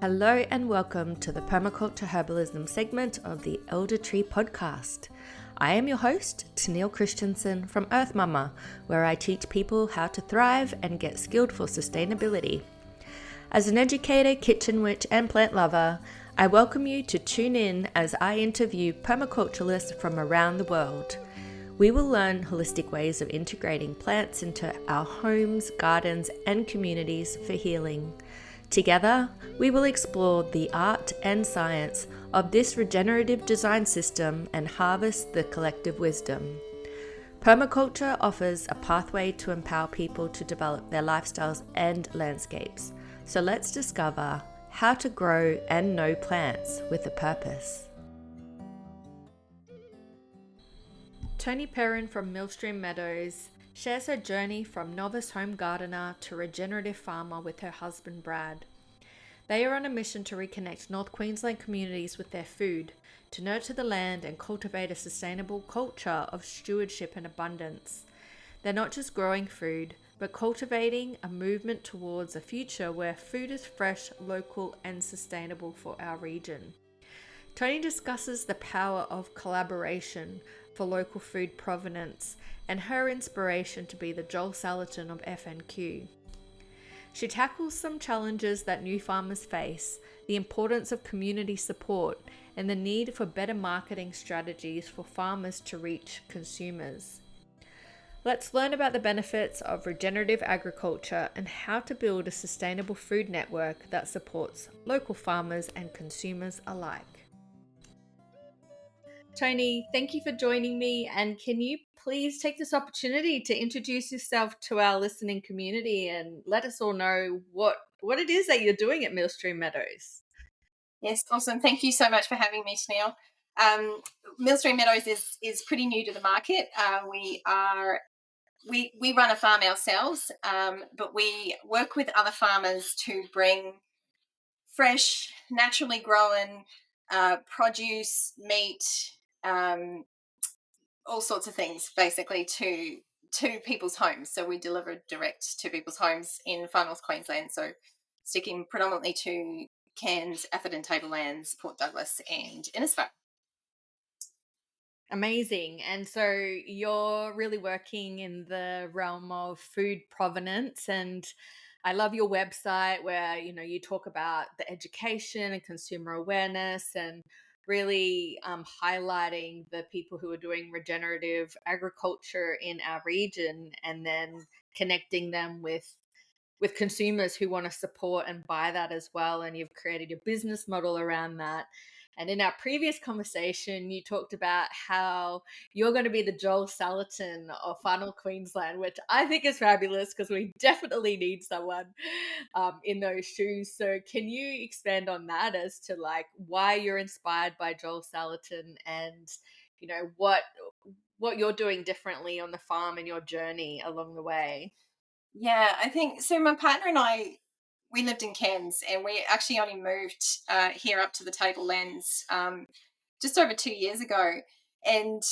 Hello and welcome to the Permaculture Herbalism segment of the Elder Tree podcast. I am your host, Tennille Christensen from Earth Mama, where I teach people how to thrive and get skilled for sustainability. As an educator, kitchen witch, and plant lover, I welcome you to tune in as I interview permaculturalists from around the world. We will learn holistic ways of integrating plants into our homes, gardens, and communities for healing. Together, we will explore the art and science of this regenerative design system and harvest the collective wisdom. Permaculture offers a pathway to empower people to develop their lifestyles and landscapes. So let's discover how to grow and know plants with a purpose. Toni Perin from Millstream Meadows shares her journey from novice home gardener to regenerative farmer with her husband Brad. They are on a mission to reconnect North Queensland communities with their food, to nurture the land and cultivate a sustainable culture of stewardship and abundance. They're not just growing food, but cultivating a movement towards a future where food is fresh, local, and sustainable for our region. Toni discusses the power of collaboration for local food provenance and her inspiration to be the Joel Saletin of FNQ. She tackles some challenges that new farmers face, the importance of community support, and the need for better marketing strategies for farmers to reach consumers. Let's learn about the benefits of regenerative agriculture and how to build a sustainable food network that supports local farmers and consumers alike. Toni, thank you for joining me, and can you please take this opportunity to introduce yourself to our listening community and let us all know what it is that you're doing at Millstream Meadows? Yes, awesome. Thank you so much for having me, Tennille. Millstream Meadows is pretty new to the market. We run a farm ourselves, but we work with other farmers to bring fresh, naturally grown produce, meat, um, all sorts of things, basically to people's homes. So we deliver direct to people's homes in far North Queensland. So sticking predominantly to Cairns, Atherton Tablelands, Port Douglas, and Innisfail. Amazing. And so you're really working in the realm of food provenance, and I love your website where you talk about the education and consumer awareness and really highlighting the people who are doing regenerative agriculture in our region, and then connecting them with consumers who want to support and buy that as well. And you've created your business model around that. And in our previous conversation, you talked about how you're going to be the Joel Saletin of Far North Queensland, which I think is fabulous because we definitely need someone in those shoes. So can you expand on that as to like why you're inspired by Joel Saletin and what you're doing differently on the farm and your journey along the way? Yeah, I think so. My partner and I, we lived in Cairns, and we actually only moved here up to the Tablelands just over 2 years ago. And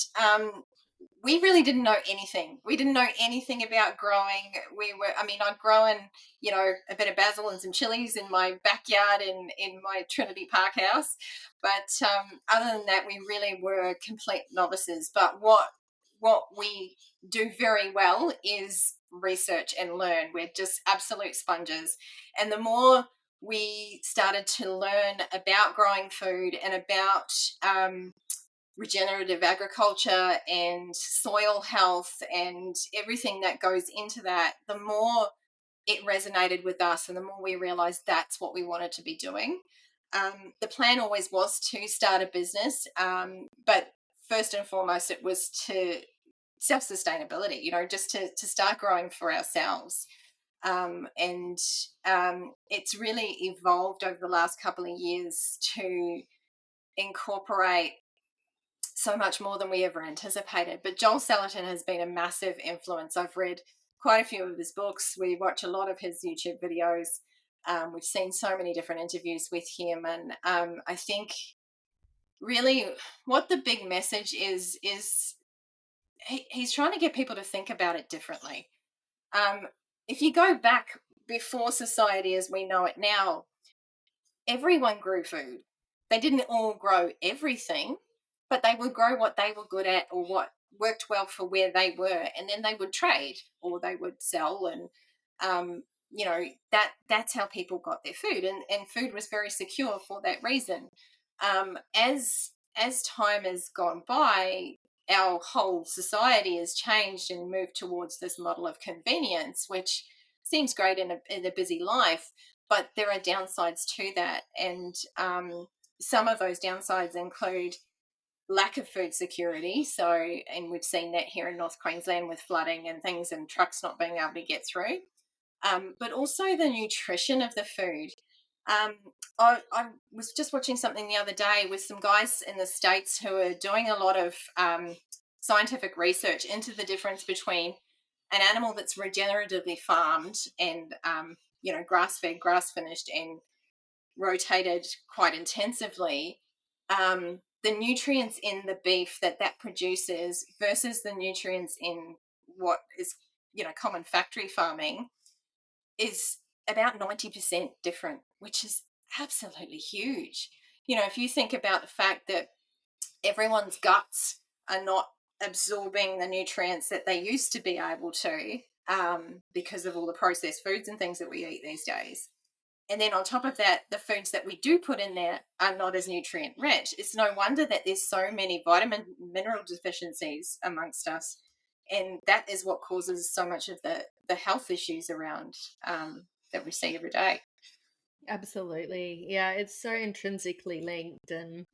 we really didn't know anything. We didn't know anything about growing. I'd grown, a bit of basil and some chilies in my backyard in my Trinity Park house. But other than that, we really were complete novices. But what we do very well is research and learn. We're just absolute sponges. And the more we started to learn about growing food and about regenerative agriculture and soil health and everything that goes into that, the more it resonated with us and the more we realized that's what we wanted to be doing. The plan always was to start a business, but first and foremost, it was to self-sustainability, just to start growing for ourselves. And It's really evolved over the last couple of years to incorporate so much more than we ever anticipated. But Joel Saletin has been a massive influence. I've read quite a few of his books. We watch a lot of his YouTube videos. We've seen so many different interviews with him. And I think really what the big message is he's trying to get people to think about it differently. If you go back before society as we know it now, everyone grew food. They didn't all grow everything, but they would grow what they were good at or what worked well for where they were, and then they would trade or they would sell. And um, that's how people got their food, and food was very secure for that reason. As time has gone by, our whole society has changed and moved towards this model of convenience, which seems great in a busy life, but there are downsides to that. And some of those downsides include lack of food security. So, and we've seen that here in North Queensland with flooding and things and trucks not being able to get through. But also the nutrition of the food. Um, I was just watching something the other day with some guys in the States who are doing a lot of scientific research into the difference between an animal that's regeneratively farmed and, grass fed, grass finished, and rotated quite intensively. The nutrients in the beef that produces versus the nutrients in what is, common factory farming is about 90% different, which is absolutely huge. If you think about the fact that everyone's guts are not absorbing the nutrients that they used to be able to, because of all the processed foods and things that we eat these days. And then on top of that, the foods that we do put in there are not as nutrient rich. It's no wonder that there's so many vitamin mineral deficiencies amongst us. And that is what causes so much of the health issues around, that we see every day. Absolutely. Yeah, it's so intrinsically linked. And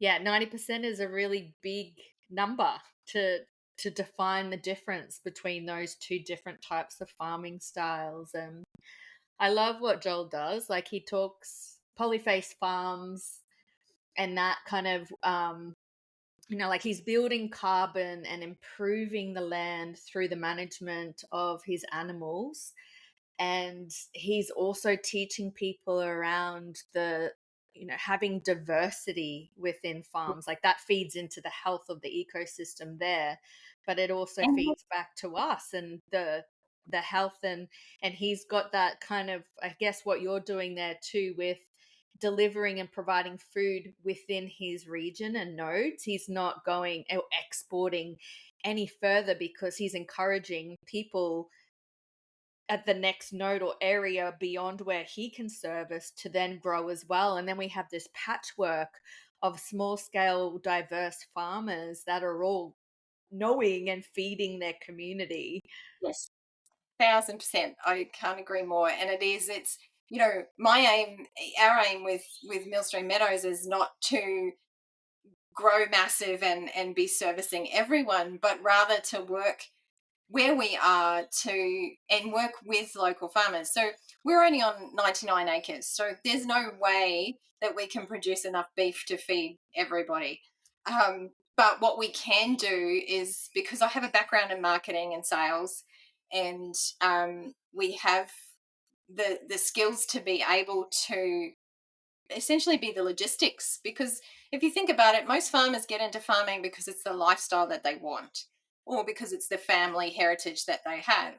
yeah, 90% is a really big number to to define the difference between those two different types of farming styles. And I love what Joel does. Like, he talks polyface farms and that kind of like, he's building carbon and improving the land through the management of his animals. And he's also teaching people around the having diversity within farms, like that feeds into the health of the ecosystem there, but it also And feeds back to us and the health. And he's got that kind of, I guess, what you're doing there too, with delivering and providing food within his region and nodes. He's not going or exporting any further, because he's encouraging people at the next node or area beyond where he can service to then grow as well. And then we have this patchwork of small scale diverse farmers that are all knowing and feeding their community. yes, 1,000%. I can't agree more. And it's my aim, our aim with Millstream Meadows is not to grow massive and be servicing everyone, but rather to work where we are to and work with local farmers. So we're only on 99 acres, so there's no way that we can produce enough beef to feed everybody. But what we can do is, because I have a background in marketing and sales, and we have the skills to be able to essentially be the logistics. Because if you think about it, most farmers get into farming because it's the lifestyle that they want or because it's the family heritage that they have.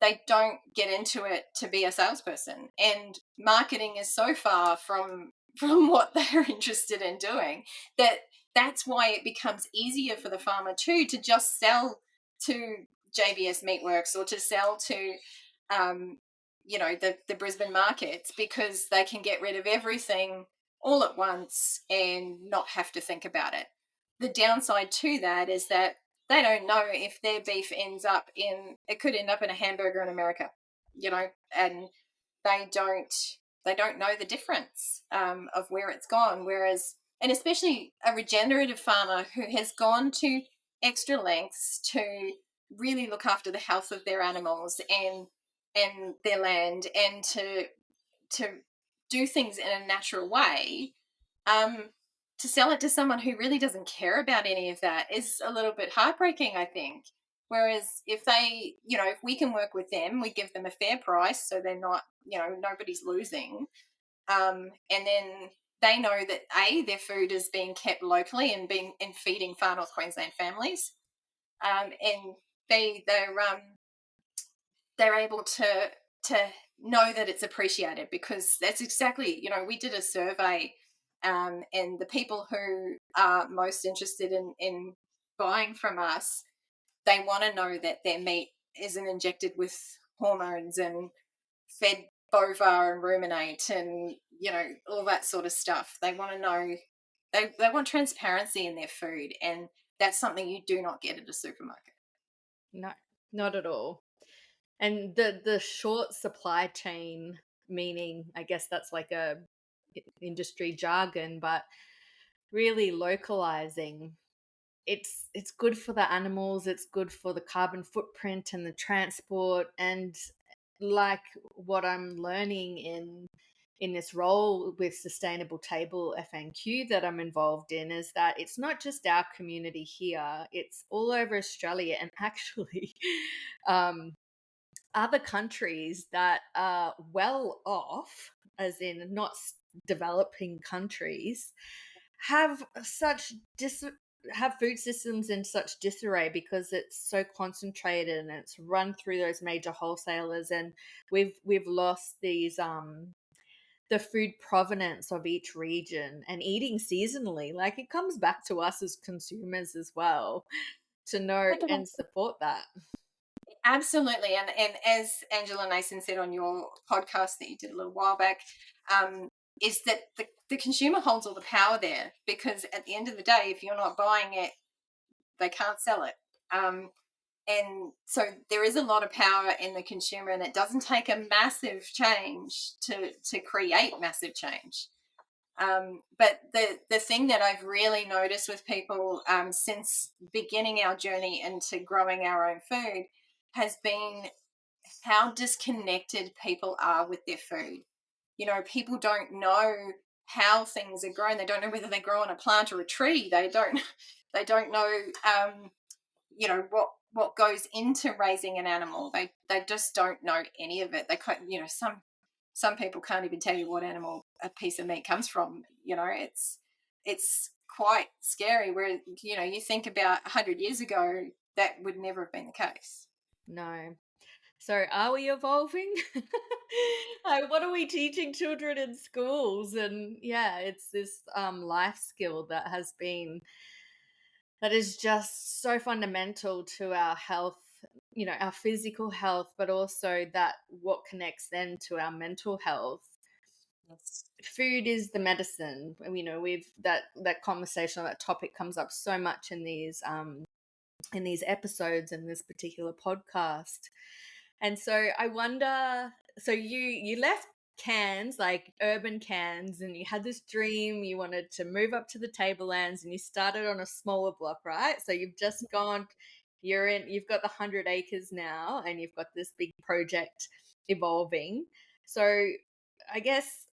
They don't get into it to be a salesperson, and marketing is so far from what they're interested in doing that that's why it becomes easier for the farmer too to just sell to JBS Meatworks or to sell to um, the Brisbane markets, because they can get rid of everything all at once and not have to think about it. The downside to that is that they don't know if their beef it could end up in a hamburger in America, and they don't they don't know the difference, of where it's gone. Whereas, and especially a regenerative farmer who has gone to extra lengths to really look after the health of their animals and their land, and to do things in a natural way, um, to sell it to someone who really doesn't care about any of that is a little bit heartbreaking, I think. Whereas if we can work with them, we give them a fair price, so they're not, nobody's losing. And then they know that their food is being kept locally and feeding far North Queensland families, and they're able to know that it's appreciated, because that's exactly, we did a survey, and the people who are most interested in buying from us, they want to know that their meat isn't injected with hormones and fed bova and ruminate and all that sort of stuff. They want to know, they want transparency in their food, and that's something you do not get at a supermarket. No, not at all. And the short supply chain, meaning, I guess that's like a industry jargon, but really localizing, it's good for the animals, it's good for the carbon footprint and the transport. And like what I'm learning in this role with Sustainable Table FNQ that I'm involved in is that it's not just our community here, it's all over Australia. And actually um other countries that are well off, as in not developing countries, have such have food systems in such disarray because it's so concentrated and it's run through those major wholesalers. And we've lost these the food provenance of each region, and eating seasonally, like, it comes back to us as consumers as well to know and support that. Absolutely. And as Angela Nason said on your podcast that you did a little while back, is that the consumer holds all the power there, because at the end of the day, if you're not buying it, they can't sell it. And so there is a lot of power in the consumer, and it doesn't take a massive change to create massive change. But the thing that I've really noticed with people, since beginning our journey into growing our own food, has been how disconnected people are with their food. People don't know how things are grown. They don't know whether they grow on a plant or a tree. They don't know, what goes into raising an animal. They just don't know any of it. They can't, some people can't even tell you what animal a piece of meat comes from. It's quite scary. Where you think about 100 years ago, that would never have been the case. No. So are we evolving? Like, what are we teaching children in schools? And yeah, it's this life skill that is just so fundamental to our health, our physical health, but also that what connects then to our mental health. Yes. Food is the medicine. We've that conversation or that topic comes up so much in these episodes in this particular podcast. And so I wonder, so you left Cairns, like urban Cairns, and you had this dream, you wanted to move up to the tablelands, and you started on a smaller block, right? So you've just gone, you've got the 100 acres now, and you've got this big project evolving. So I guess,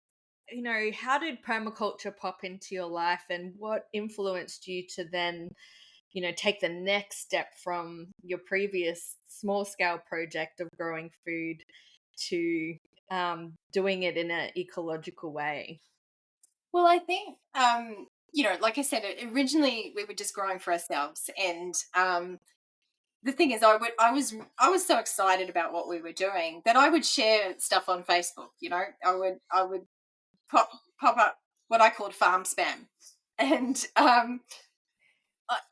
how did permaculture pop into your life, and what influenced you to then take the next step from your previous small scale project of growing food to doing it in an ecological way? Well, I think, like I said, originally we were just growing for ourselves, and the thing is, I was so excited about what we were doing that I would share stuff on Facebook. I would pop up what I called farm spam, and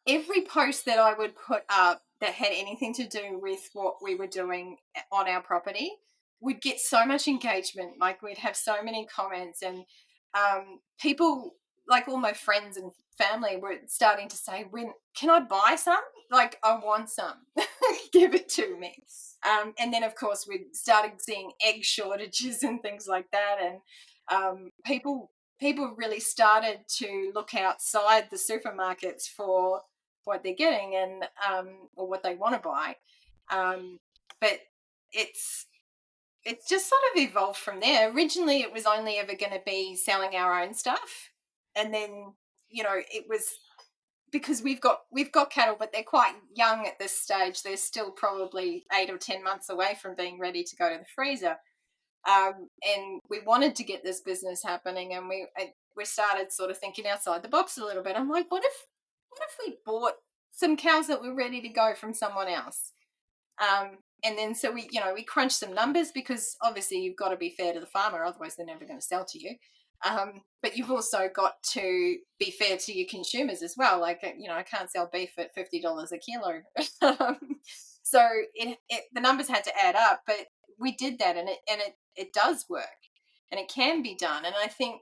every post that I would put up that had anything to do with what we were doing on our property would get so much engagement. Like, we'd have so many comments, and people, like all my friends and family, were starting to say, "When can I buy some? Like, I want some. Give it to me." And then, of course, we started seeing egg shortages and things like that, and people really started to look outside the supermarkets for what they're getting, and or what they want to buy. But it's it's just sort of evolved from there. Originally, it was only ever going to be selling our own stuff, and then it was because we've got cattle, but they're quite young at this stage. They're still probably 8 or 10 months away from being ready to go to the freezer. And we wanted to get this business happening, and we started sort of thinking outside the box a little bit. I'm like, what if we bought some cows that were ready to go from someone else? then so we crunch some numbers, because obviously you've got to be fair to the farmer, otherwise they're never going to sell to you. But you've also got to be fair to your consumers as well. Like, I can't sell beef at $50 a kilo. So the numbers had to add up, but we did that, and it does work, and it can be done. And I think,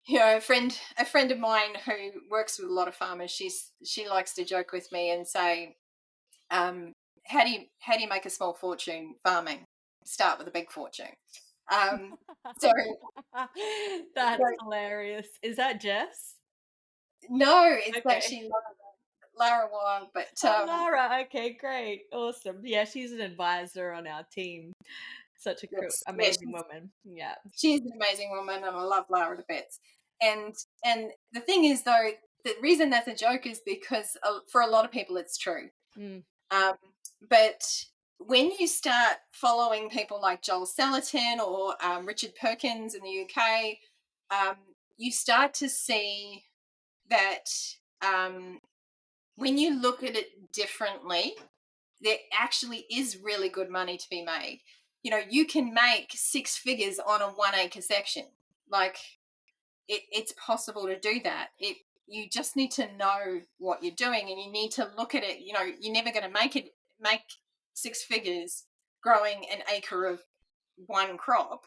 a friend of mine who works with a lot of farmers, she likes to joke with me and say, um, how do you make a small fortune farming? Start with a big fortune. Um, so That's hilarious. Is that Jess? no, it's Okay. actually Lara Wild, but Oh, Lara. Okay, great. Awesome. Yeah, she's an advisor on our team. Such a cool, yes, yeah, amazing woman. Yeah. she's an amazing woman, and I love Lara to bits. And the thing is, though, the reason that's a joke is because, for a lot of people it's true. Mm. Um, but when you start following people like Joel Saletin or Richard Perkins in the UK, um, you start to see that, um, when you look at it differently, there actually is really good money to be made. You can make six figures on a 1 acre section. Like, it's possible to do that. You just need to know what you're doing, and you need to look at it. You're never going to make six figures growing an acre of one crop.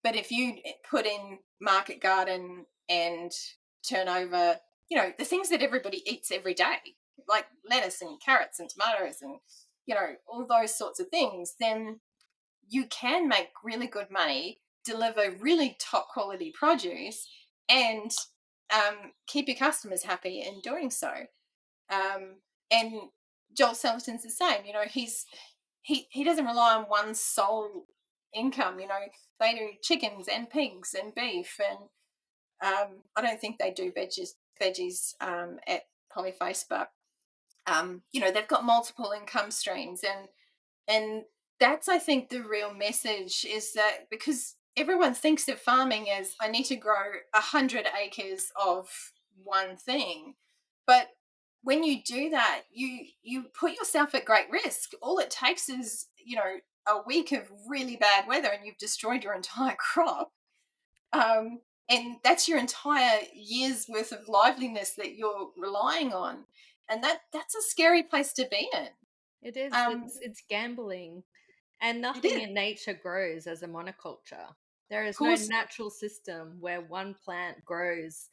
But if you put in market garden and turn over, the things that everybody eats every day, like lettuce and carrots and tomatoes and, all those sorts of things, then you can make really good money, deliver really top quality produce, and keep your customers happy in doing so. Um, and Joel Salatin's the same. He doesn't rely on one sole income. They do chickens and pigs and beef, and I don't think they do veggies at Polyface, but they've got multiple income streams, and that's, I think, the real message, is that, because everyone thinks of farming as, I need to grow 100 acres of one thing, but when you do that, you put yourself at great risk. All it takes is, a week of really bad weather, and you've destroyed your entire crop. um, and that's your entire year's worth of liveliness that you're relying on, and that's a scary place to be in. It is. um, It's gambling. And it nothing is, in nature grows as a monoculture. There of is no course. natural system where one plant grows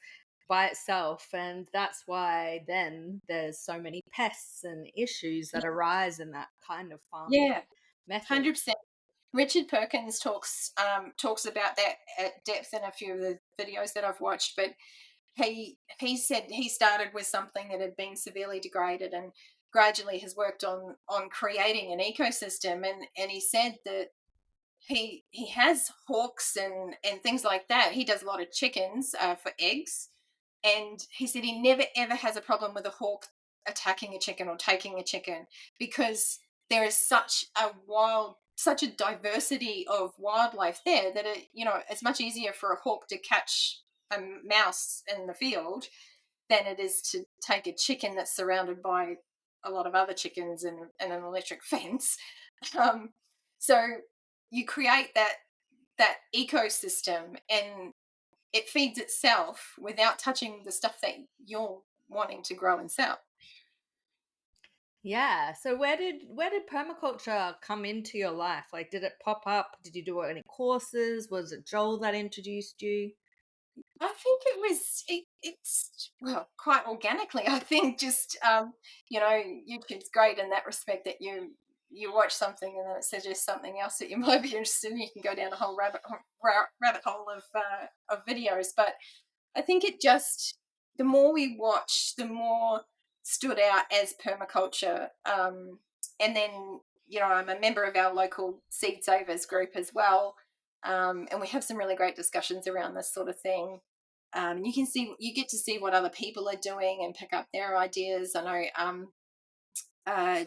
by itself. And that's why then there's so many pests and issues that arise in that kind of farming Yeah, method. 100%. Richard Perkins talks about that at depth in a few of the videos that I've watched. But he said he started with something that had been severely degraded, and gradually has worked on creating an ecosystem. And he said that he has hawks and things like that. He does a lot of chickens for eggs, and he said he never ever has a problem with a hawk attacking a chicken or taking a chicken, because there is such a diversity of wildlife there, that it's much easier for a hawk to catch a mouse in the field than it is to take a chicken that's surrounded by a lot of other chickens and an electric fence. um, so you create that ecosystem, and it feeds itself without touching the stuff that you're wanting to grow and sell. Yeah. So where did permaculture come into your life? Like, did it pop up? Did you do any courses? Was it Joel that introduced you? I think it's well, quite organically. I think just YouTube's great in that respect, that you watch something and then it suggests something else that you might be interested in. You can go down a whole rabbit hole of videos. But I think it just, the more we watch, the more stood out as permaculture. And then, I'm a member of our local Seed Savers group as well. And we have some really great discussions around this sort of thing. You get to see what other people are doing and pick up their ideas. I know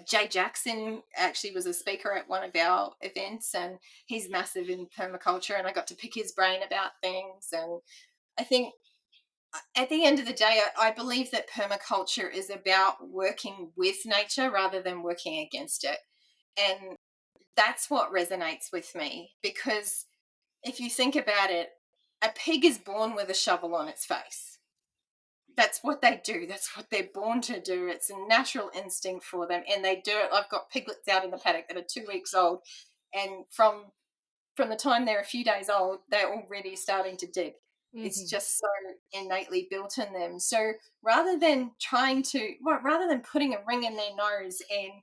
Jay Jackson actually was a speaker at one of our events, and he's massive in permaculture, and I got to pick his brain about things. And I think, at the end of the day, I believe that permaculture is about working with nature rather than working against it. And that's what resonates with me, because if you think about it, a pig is born with a shovel on its face. That's what they do. That's what they're born to do. It's a natural instinct for them, and they do it. I've got piglets out in the paddock that are 2 weeks old, and from the time they're a few days old, they're already starting to dig. It's Mm-hmm. just so innately built in them. So rather than putting a ring in their nose and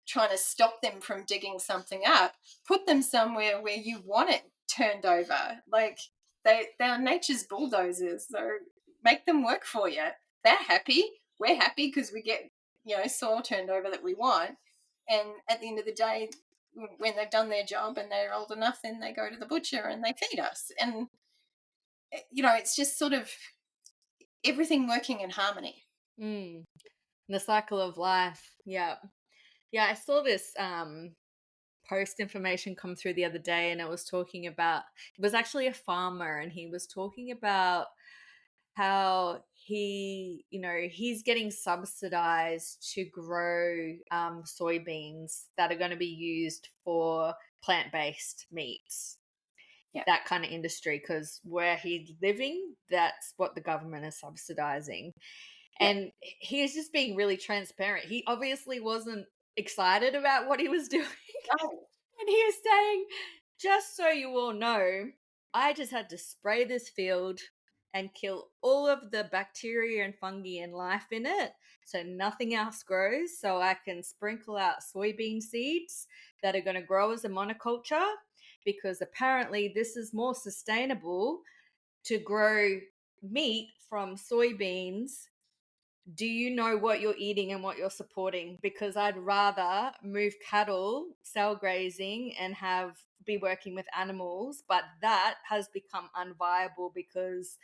trying to stop them from digging something up, put them somewhere where you want it turned over. Like, they're nature's bulldozers. So make them work for you. They're happy. We're happy because we get, soil turned over that we want. And at the end of the day, when they've done their job and they're old enough, then they go to the butcher and they feed us. And, it's just sort of everything working in harmony. Mm. The cycle of life. Yeah. Yeah, I saw this post information come through the other day, and it was talking about, it was actually a farmer, and he was talking about how he's getting subsidized to grow soybeans that are going to be used for plant-based meats, Yeah. that kind of industry, because where he's living, that's what the government is subsidizing. Yeah. And he is just being really transparent. He obviously wasn't excited about what he was doing. No. And he was saying, just so you all know, I just had to spray this field and kill all of the bacteria and fungi and life in it so nothing else grows, so I can sprinkle out soybean seeds that are going to grow as a monoculture, because apparently this is more sustainable to grow meat from soybeans. Do you know what you're eating and what you're supporting? Because I'd rather move cattle, sell grazing, and be working with animals, but that has become unviable because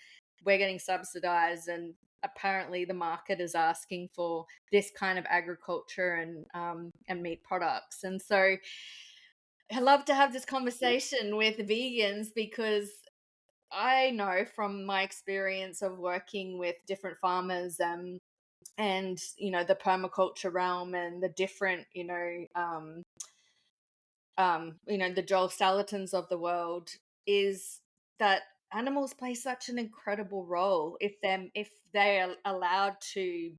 we're getting subsidized, and apparently the market is asking for this kind of agriculture and meat products. And so I love to have this conversation with vegans, because I know from my experience of working with different farmers, and the permaculture realm, and the different the Joel Saletins of the world, is that animals play such an incredible role if they are allowed to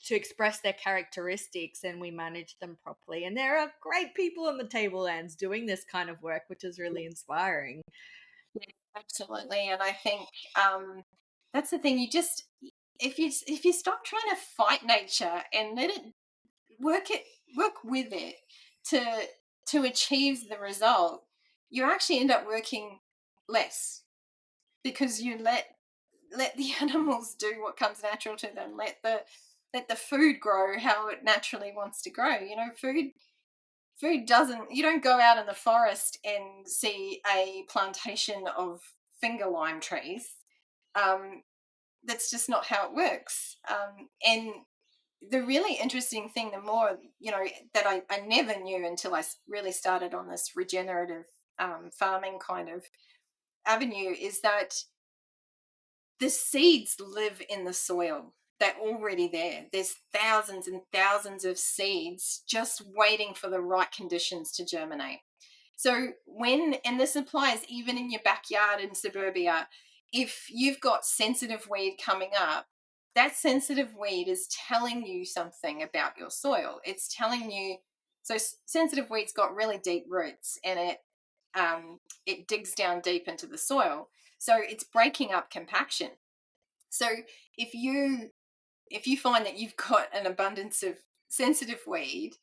express their characteristics, and we manage them properly. And there are great people on the tablelands doing this kind of work, which is really inspiring. Yeah, absolutely. And I think that's the thing. If you stop trying to fight nature and let it work with it to achieve the result, you actually end up working less, because you let the animals do what comes natural to them. Let the food grow how it naturally wants to grow. Food doesn't, you don't go out in the forest and see a plantation of finger lime trees. um, that's just not how it works. And the really interesting thing, the more that I never knew until I really started on this regenerative farming kind of avenue, is that the seeds live in the soil. They're already there. There's thousands and thousands of seeds just waiting for the right conditions to germinate. So and this applies even in your backyard in suburbia, if you've got sensitive weed coming up, that sensitive weed is telling you something about your soil. It's telling you, so sensitive weed's got really deep roots, and it digs down deep into the soil. So it's breaking up compaction. So if you find that you've got an abundance of sensitive weed,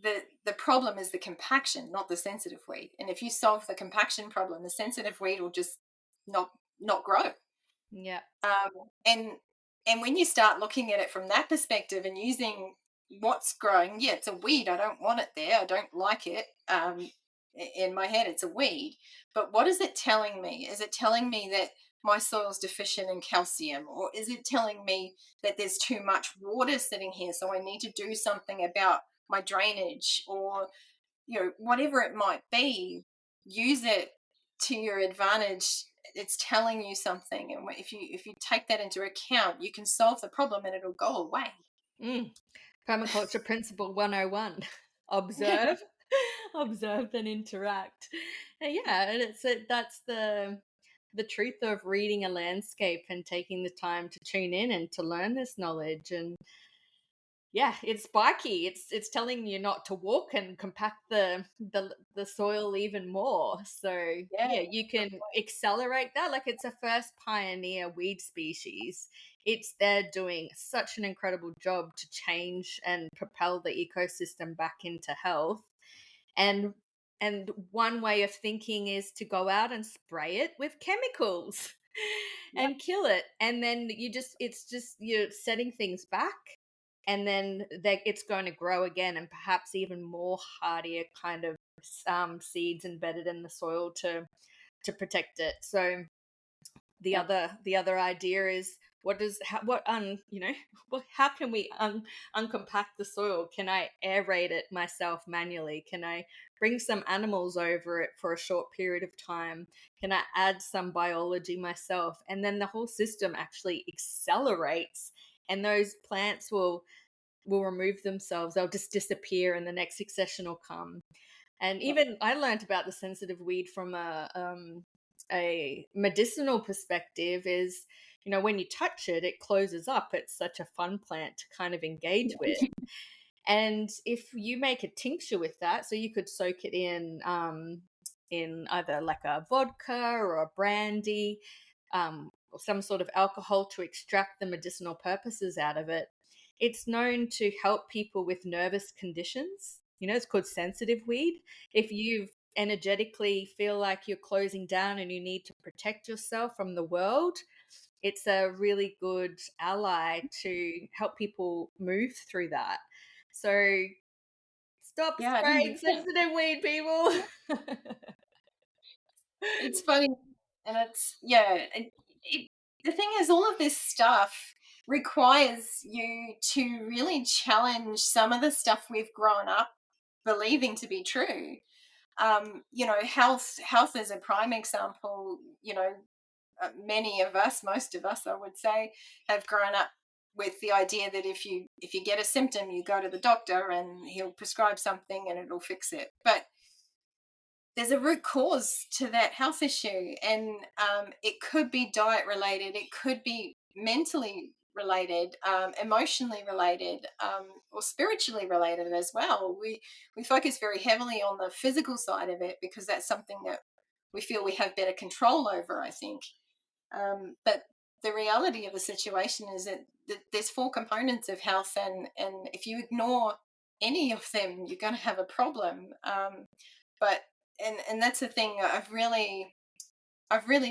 the problem is the compaction, not the sensitive weed. And if you solve the compaction problem, the sensitive weed will just not grow. Yeah. And when you start looking at it from that perspective and using what's growing, yeah, it's a weed. I don't want it there. I don't like it. In my head, it's a weed. But what is it telling me? Is it telling me that my soil's deficient in calcium, or is it telling me that there's too much water sitting here, so I need to do something about my drainage, or whatever it might be? Use it to your advantage. It's telling you something, and if you take that into account, you can solve the problem and it'll go away. Mm. Permaculture principle 101. observe, observe, then interact. And yeah, and that's the truth of reading a landscape and taking the time to tune in and to learn this knowledge. And yeah, it's spiky. It's telling you not to walk and compact the soil even more. So Yeah. yeah, you can accelerate that. Like, it's a first pioneer weed species. It's They're doing such an incredible job to change and propel the ecosystem back into health. And one way of thinking is to go out and spray it with chemicals Yep. and kill it. And then it's just you're setting things back, and then it's going to grow again, and perhaps even more hardier kind of seeds embedded in the soil to protect it. So Yeah. the other idea is, what does how, what you know how can we uncompact the soil? Can I aerate it myself manually? Can I bring some animals over it for a short period of time? Can I add some biology myself? And then the whole system actually accelerates, and those plants will remove themselves. They'll just disappear, and the next succession will come. And Yeah. even I learned about the sensitive weed from a medicinal perspective. Is, when you touch it, it closes up. It's such a fun plant to kind of engage with. And if you make a tincture with that, so you could soak it in either like a vodka or a brandy, or some sort of alcohol to extract the medicinal purposes out of it. It's known to help people with nervous conditions. It's called sensitive weed. If you energetically feel like you're closing down and you need to protect yourself from the world, it's a really good ally to help people move through that. So stop Yeah. spraying sensitive weed, people. It's funny, and it's yeah. The thing is, all of this stuff requires you to really challenge some of the stuff we've grown up believing to be true. Health is a prime example. Many of us, most of us, I would say, have grown up with the idea that if you get a symptom, you go to the doctor and he'll prescribe something and it'll fix it. But there's a root cause to that health issue, and it could be diet related, it could be mentally related, emotionally related, or spiritually related as well. We focus very heavily on the physical side of it because that's something that we feel we have better control over, I think. But the reality of the situation is that there's four components of health, and if you ignore any of them, you're going to have a problem. But and that's the thing I've really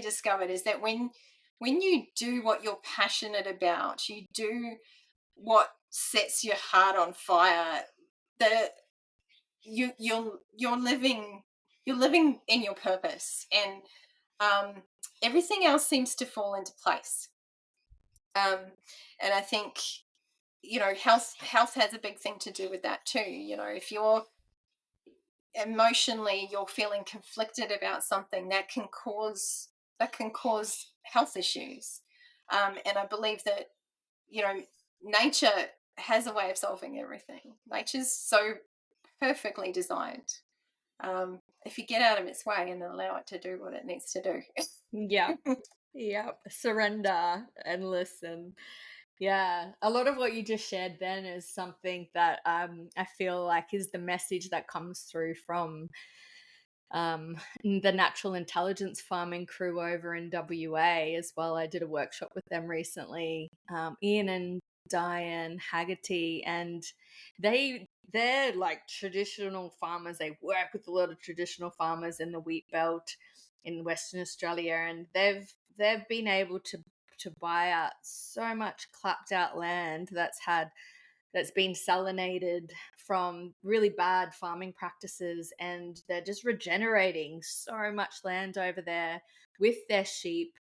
discovered is that when you do what you're passionate about, you do what sets your heart on fire, the you're living in your purpose, and everything else seems to fall into place. um, and I think health has a big thing to do with that too. If you're feeling conflicted about something, that can cause health issues. And I believe that nature has a way of solving everything. Nature's so perfectly designed. If you get out of its way and allow it to do what it needs to do. Yeah. Yep. Surrender and listen. Yeah. A lot of what you just shared then is something that I feel like is the message that comes through from the natural intelligence farming crew over in WA as well. I did a workshop with them recently, Ian and Diane Haggerty, and they're like traditional farmers. They work with a lot of traditional farmers in the wheat belt in Western Australia, and they've been able to buy out so much clapped out land that's been salinated from really bad farming practices, and they're just regenerating so much land over there with their sheep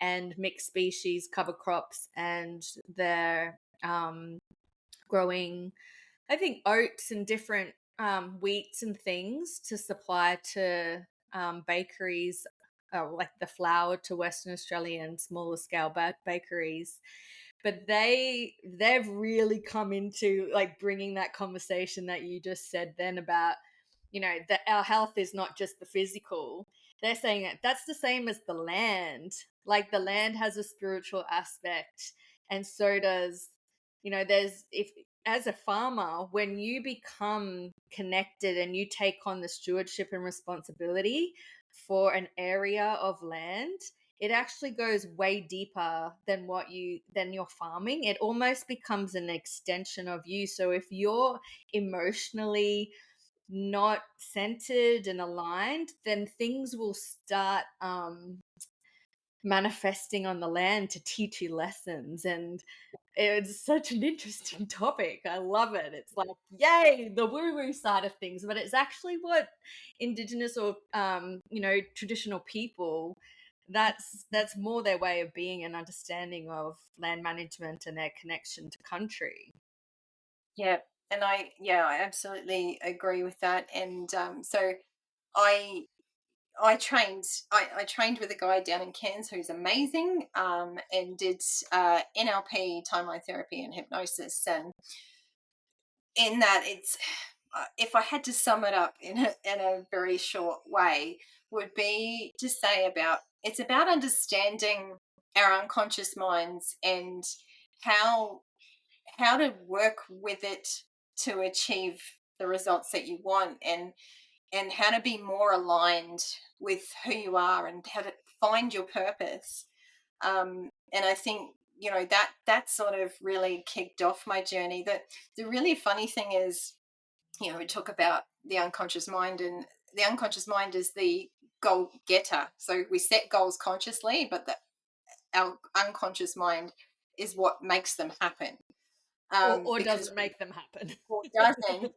and mixed species cover crops. And they're growing, I think, oats and different wheats and things to supply to bakeries, like the flour to Western Australian smaller scale bakeries. but they've really come into like bringing that conversation that you just said then about, that our health is not just the physical. They're saying that that's the same as the land. Like the land has a spiritual aspect, and so does, there's, if as a farmer, when you become connected and you take on the stewardship and responsibility for an area of land, it actually goes way deeper than your farming. It almost becomes an extension of you. So if you're emotionally not centered and aligned, then things will start manifesting on the land to teach you lessons. And it's such an interesting topic. I love it. It's like, yay, the woo-woo side of things, but it's actually what indigenous or traditional people, that's more their way of being and understanding of land management and their connection to country. Yeah, and I absolutely agree with that. And so I I trained with a guy down in Cairns who's amazing, and did NLP, timeline therapy, and hypnosis. And in that, it's if I had to sum it up in a very short way, would be to say about it's about understanding our unconscious minds and how how to work with it to achieve the results that you want, and how to be more aligned with who you are and how to find your purpose. And I think that sort of really kicked off my journey. That the really funny thing is, we talk about the unconscious mind, and the unconscious mind is the goal getter. So we set goals consciously, but our unconscious mind is what makes them happen. Or Because doesn't make them happen. what doesn't,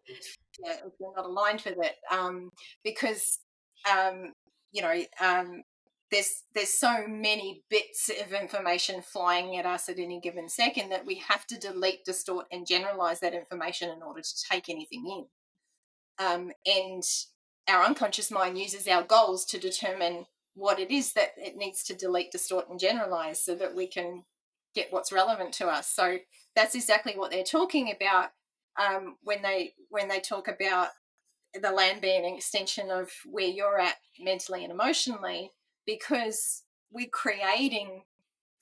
yeah, if you're not aligned with it, because um, you know, there's so many bits of information flying at us at any given second that we have to delete, distort, and generalize that information in order to take anything in. And our unconscious mind uses our goals to determine what it is that it needs to delete, distort, and generalize so that we can get what's relevant to us. So that's exactly what they're talking about, when they talk about the land being an extension of where you're at mentally and emotionally, because we're creating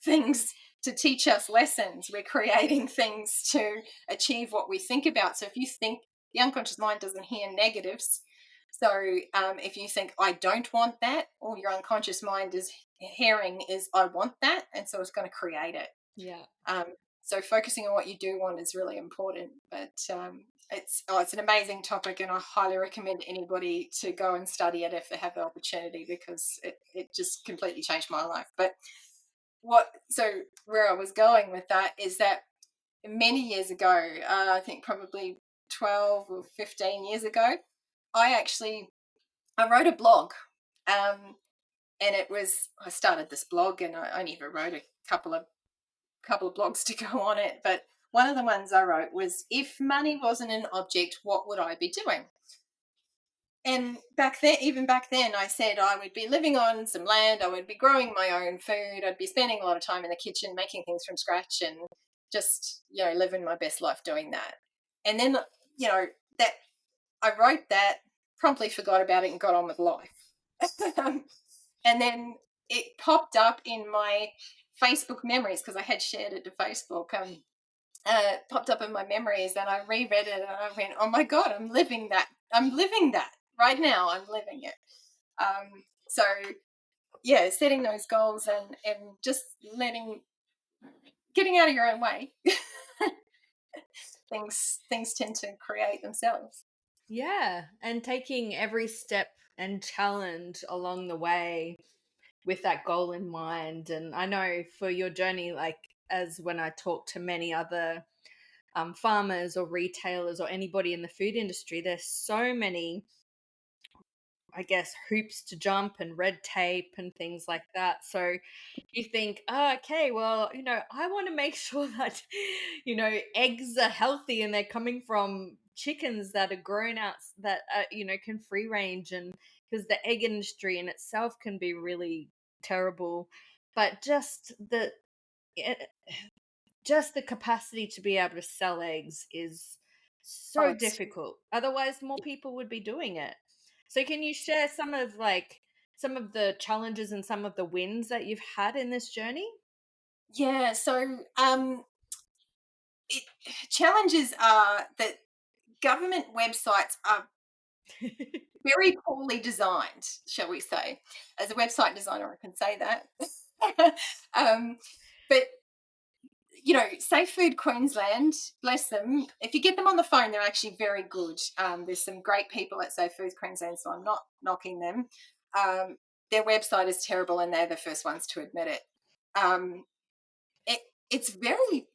things to teach us lessons. We're creating things to achieve what we think about. So if you think, the unconscious mind doesn't hear negatives. So if you think, I don't want that, all your unconscious mind is hearing is, I want that. And so it's going to create it. Yeah. Um, so focusing on what you do want is really important. But it's an amazing topic, and I highly recommend anybody to go and study it if they have the opportunity, because it just completely changed my life. But where I was going with that is that many years ago, I think probably 12 or 15 years ago, I wrote a blog, and I started this blog, and I only ever wrote a couple of blogs to go on it, but one of the ones I wrote was, if money wasn't an object, what would I be doing? And even back then, I said I would be living on some land, I would be growing my own food, I'd be spending a lot of time in the kitchen making things from scratch, and just, living my best life doing that. And then, that I wrote that, promptly forgot about it, and got on with life. And then it popped up in my Facebook memories, because I had shared it to Facebook. Popped up in my memories, and I reread it, and I went, oh my God, I'm living that. I'm living that right now. I'm living it. So yeah, setting those goals, and just getting out of your own way. Things tend to create themselves. Yeah, and taking every step and challenge along the way with that goal in mind. And I know for your journey, like as when I talk to many other farmers or retailers or anybody in the food industry, there's so many, I guess, hoops to jump and red tape and things like that. So you think, oh, okay, well, I want to make sure that, eggs are healthy and they're coming from chickens that are grown out, that, can free range. And because the egg industry in itself can be really terrible. But just just the capacity to be able to sell eggs is Oh, so it's difficult. Otherwise, more people would be doing it. So can you share some of some of the challenges and some of the wins that you've had in this journey? yeah. So it, challenges are that government websites are very poorly designed, shall we say? As a website designer, I can say that. um, but Safe Food Queensland, bless them. If you get them on the phone, they're actually very good. There's some great people at Safe Food Queensland, so I'm not knocking them. Um, their website is terrible, and they're the first ones to admit it. Um, it it's very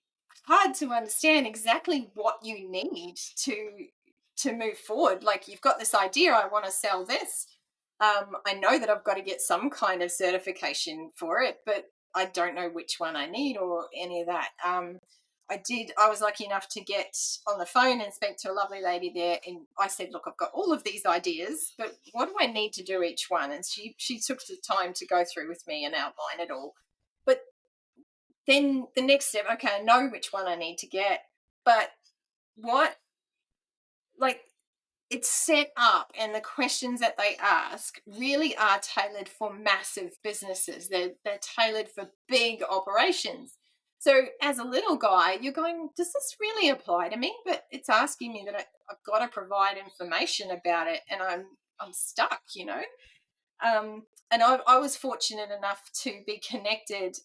hard to understand exactly what you need to move forward. Like, you've got this idea, I want to sell this. I know that I've got to get some kind of certification for it, but I don't know which one I need or any of that. I was lucky enough to get on the phone and speak to a lovely lady there, and I said, look, I've got all of these ideas, but what do I need to do each one? And she took the time to go through with me and outline it all. But then the next step, okay, I know which one I need to get, but what, like, it's set up, and the questions that they ask really are tailored for massive businesses. They're tailored for big operations. So as a little guy, you're going, does this really apply to me? But it's asking me that I've got to provide information about it, and I'm stuck, and I was fortunate enough to be connected.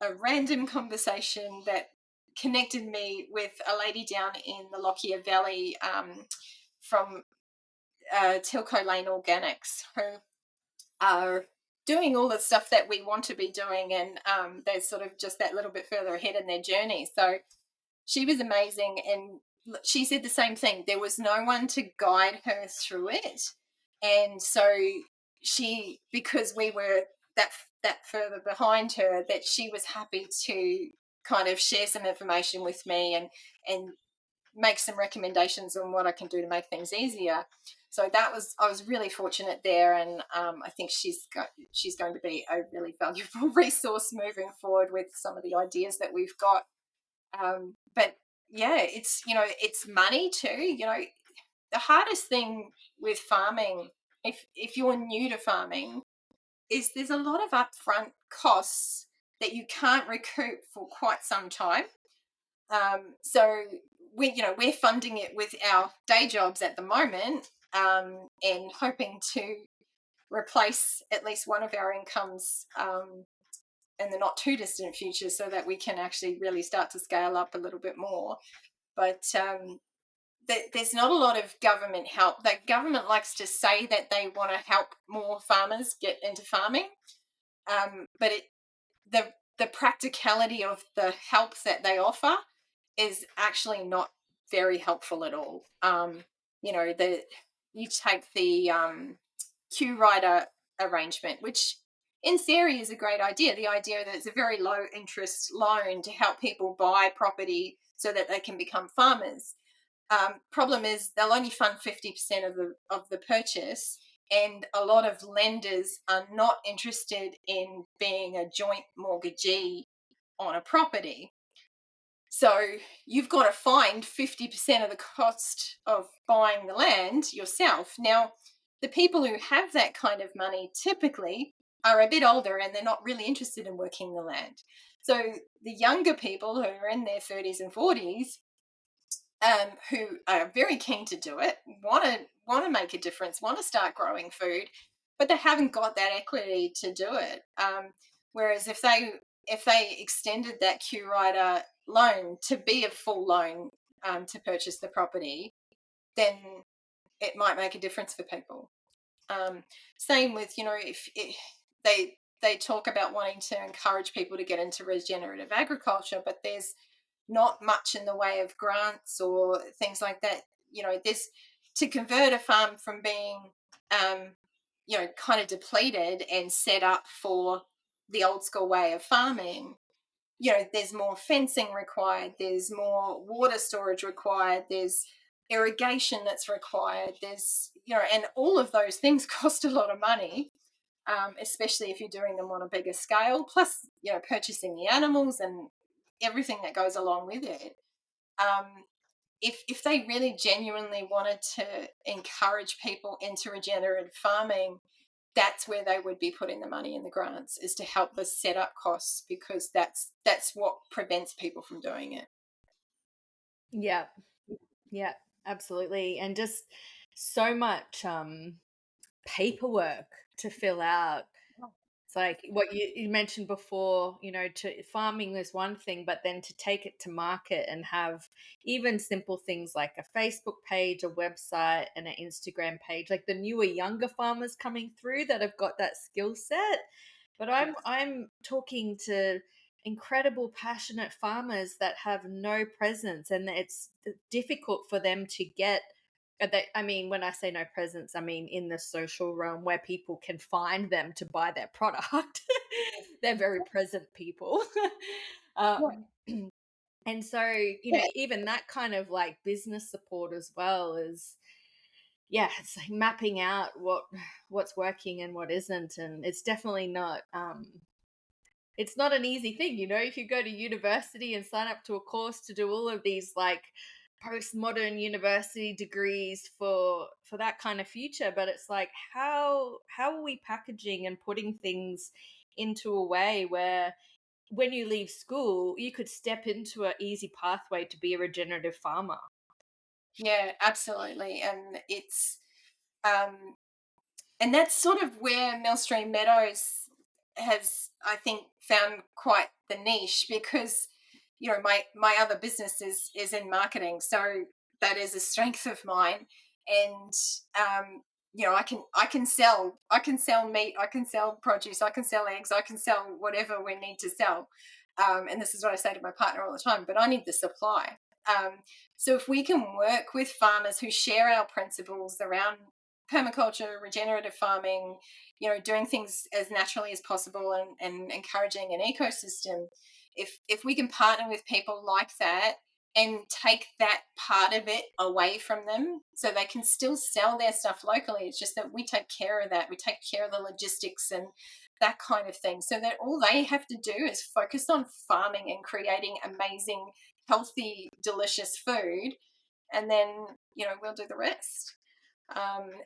A random conversation that connected me with a lady down in the Lockyer Valley, from Tilco Lane Organics, who are doing all the stuff that we want to be doing, and they're sort of just that little bit further ahead in their journey. So she was amazing, and she said the same thing. There was no one to guide her through it, and so because we were that further behind her, that she was happy to kind of share some information with me and make some recommendations on what I can do to make things easier. So I was really fortunate there, and I think she's going to be a really valuable resource moving forward with some of the ideas that we've got. But yeah, it's money too. The hardest thing with farming, if you're new to farming, is there's a lot of upfront costs that you can't recoup for quite some time. So we're funding it with our day jobs at the moment, and hoping to replace at least one of our incomes in the not too distant future, so that we can actually really start to scale up a little bit more. But there's not a lot of government help. The government likes to say that they want to help more farmers get into farming, but the practicality of the help that they offer is actually not very helpful at all. You take the queue rider arrangement, which in theory is a great idea. The idea that it's a very low interest loan to help people buy property so that they can become farmers. Problem is, they'll only fund 50% of the purchase, and a lot of lenders are not interested in being a joint mortgagee on a property. So you've got to find 50% of the cost of buying the land yourself. Now, the people who have that kind of money typically are a bit older, and they're not really interested in working the land. So the younger people who are in their 30s and 40s, who are very keen to do it, want to make a difference, want to start growing food, but they haven't got that equity to do it. Whereas if they extended that Q rider loan to be a full loan, to purchase the property, then it might make a difference for people. Same with, if they talk about wanting to encourage people to get into regenerative agriculture, but there's not much in the way of grants or things like that. This to convert a farm from being, kind of depleted and set up for the old school way of farming. There's more fencing required, there's more water storage required, there's irrigation that's required, and all of those things cost a lot of money, especially if you're doing them on a bigger scale. Plus, purchasing the animals and everything that goes along with it. Um, if they really genuinely wanted to encourage people into regenerative farming, that's where they would be putting the money in the grants, is to help the setup costs, because that's what prevents people from doing it. Yeah. Yeah, absolutely. And just so much paperwork to fill out. It's like what you mentioned before, to farming is one thing, but then to take it to market and have even simple things like a Facebook page, a website, and an Instagram page, like the newer, younger farmers coming through that have got that skill set. But I'm talking to incredible, passionate farmers that have no presence, and it's difficult for them to get. I mean, when I say no presence, I mean in the social realm where people can find them to buy their product. They're very present people. Yeah, um, and so, yeah, even that kind of like business support as well is, yeah, it's like mapping out what's working and what isn't. And it's definitely not, it's not an easy thing, if you go to university and sign up to a course to do all of these like postmodern university degrees for that kind of future. But it's like, how are we packaging and putting things into a way where when you leave school you could step into an easy pathway to be a regenerative farmer? yeah, absolutely. And it's um and that's sort of where Millstream Meadows has, I think, found quite the niche, because my other business is in marketing, so that is a strength of mine. And I can sell meat, I can sell produce, I can sell eggs, I can sell whatever we need to sell. And this is what I say to my partner all the time, but I need the supply. So if we can work with farmers who share our principles around permaculture, regenerative farming, doing things as naturally as possible, and encouraging an ecosystem. If we can partner with people like that and take that part of it away from them, so they can still sell their stuff locally, it's just that we take care of that. We take care of the logistics and that kind of thing, so that all they have to do is focus on farming and creating amazing, healthy, delicious food, and then we'll do the rest.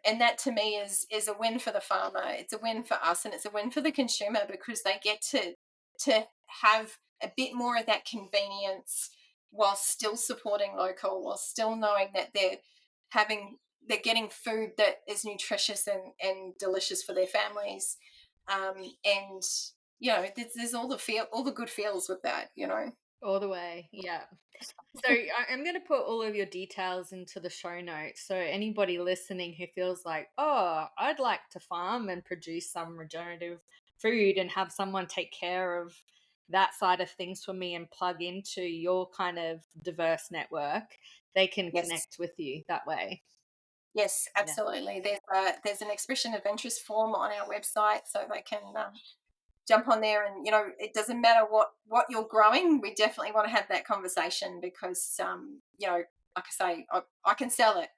And that to me is a win for the farmer. It's a win for us, and it's a win for the consumer, because they get to have a bit more of that convenience while still supporting local, while still knowing that they're getting food that is nutritious and delicious for their families. And there's all the good feels with that. All the way, yeah. So I'm going to put all of your details into the show notes. So anybody listening who feels like, oh, I'd like to farm and produce some regenerative food and have someone take care of that side of things for me and plug into your kind of diverse network, they can Yes. connect with you that way. Yes, Yeah. absolutely. There's an expression of interest form on our website, so they can jump on there. And it doesn't matter what you're growing. We definitely want to have that conversation, because like I say, I can sell it.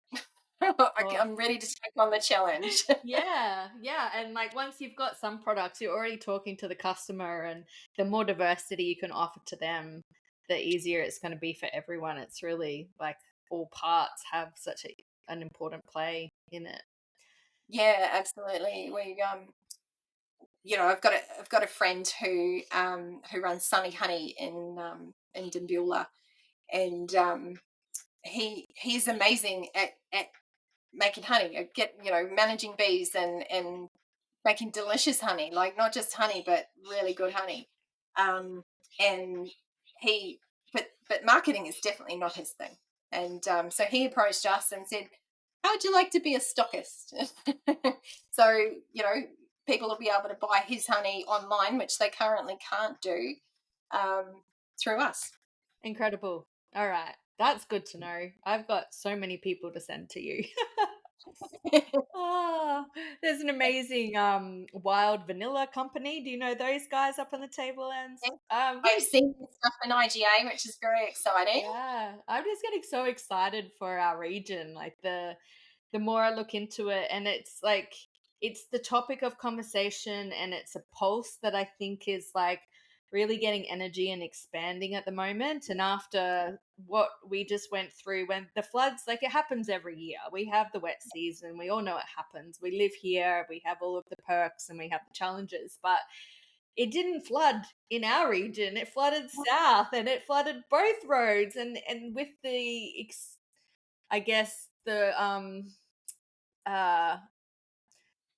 Oh, I'm ready to take on the challenge. yeah, yeah. And like once you've got some products, you're already talking to the customer, and the more diversity you can offer to them, the easier it's going to be for everyone. It's really like all parts have such an important play in it. Yeah, absolutely. I've got a friend who runs Sunny Honey in Dumbula, and he's amazing at making honey, managing bees, and making delicious honey, like not just honey, but really good honey. Um, and he, but marketing is definitely not his thing. And so he approached us and said, "How would you like to be a stockist?" So people will be able to buy his honey online, which they currently can't do, through us. Incredible. All right. That's good to know. I've got so many people to send to you. Oh, there's an amazing wild vanilla company. Do you know those guys up on the tablelands? I've seen this stuff in IGA, which is very exciting. Yeah, I'm just getting so excited for our region. Like the more I look into it, and it's like it's the topic of conversation, and it's a pulse that I think is like really getting energy and expanding at the moment. And after what we just went through when the floods, like it happens every year, we have the wet season, we all know it happens. We live here, we have all of the perks and we have the challenges, but it didn't flood in our region. It flooded south and it flooded both roads. And with I guess the uh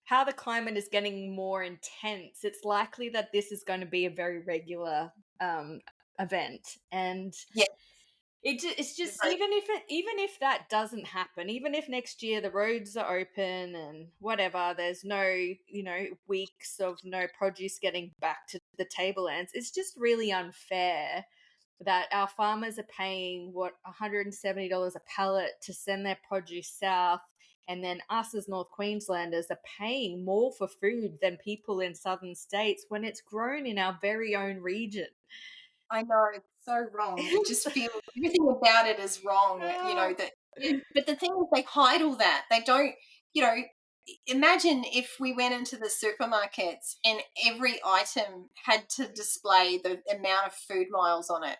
how the climate is getting more intense, it's likely that this is going to be a very regular event. And Yeah, it's just, right. even if that doesn't happen, even if next year the roads are open and whatever, there's no, weeks of no produce getting back to the tablelands, it's just really unfair that our farmers are paying $170 a pallet to send their produce south, and then us as North Queenslanders are paying more for food than people in southern states when it's grown in our very own region. I know, it's so wrong. It just feels everything about it is wrong, Ah. that yeah, but the thing is they hide all that. They don't, you know, imagine if we went into the supermarkets and every item had to display the amount of food miles on it.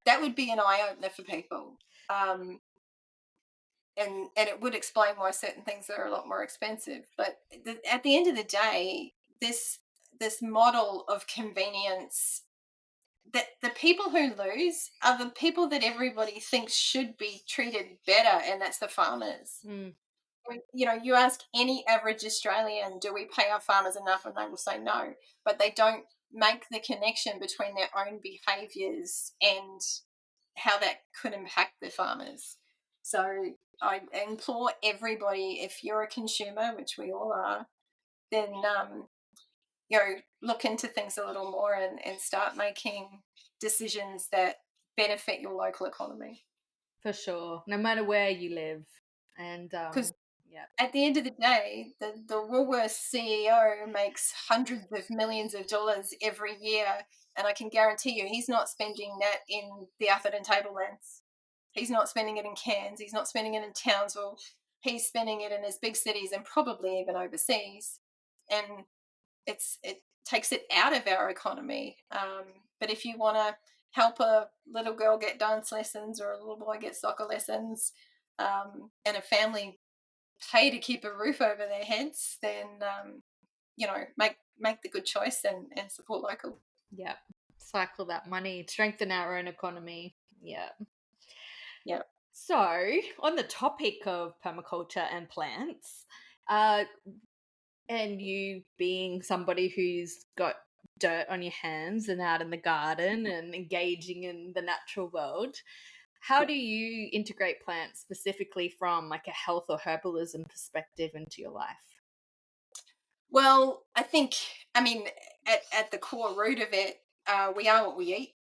That would be an eye opener for people. And it would explain why certain things are a lot more expensive. But at the end of the day, this model of convenience, that the people who lose are the people that everybody thinks should be treated better, and that's the farmers. Mm, You ask any average Australian, do we pay our farmers enough? And they will say no, but they don't make the connection between their own behaviours and how that could impact the farmers. So I implore everybody, if you're a consumer, which we all are, then look into things a little more and start making decisions that benefit your local economy. for sure, no matter where you live. And Because yeah. at the end of the day, the Woolworths CEO makes hundreds of millions of dollars every year, and I can guarantee you he's not spending that in the Atherton Tablelands. He's not spending it in Cairns. He's not spending it in Townsville. He's spending it in his big cities and probably even overseas. And it takes it out of our economy. But if you want to help a little girl get dance lessons or a little boy get soccer lessons, and a family pay to keep a roof over their heads, then make the good choice and support local. Yeah, cycle that money, strengthen our own economy. Yeah. Yeah. So, on the topic of permaculture and plants, uh, and you being somebody who's got dirt on your hands and out in the garden and engaging in the natural world, how do you integrate plants specifically from like a health or herbalism perspective into your life? Well, I mean, at the core root of it, we are what we eat.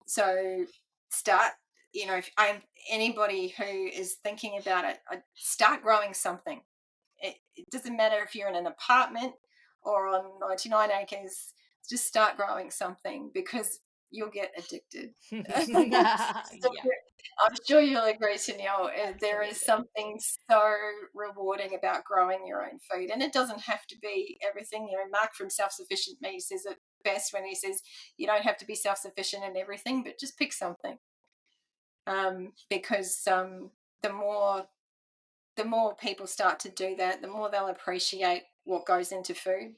So start, if I'm anybody who is thinking about it, I start growing something. It doesn't matter if you're in an apartment or on 99 acres, just start growing something because you'll get addicted. So Yeah, I'm sure you'll agree, Tennille. There is absolutely. something so rewarding about growing your own food. And it doesn't have to be everything. Mark from Self Sufficient Me says it best when he says you don't have to be self sufficient in everything, but just pick something. Because the more people start to do that, the more they'll appreciate what goes into food.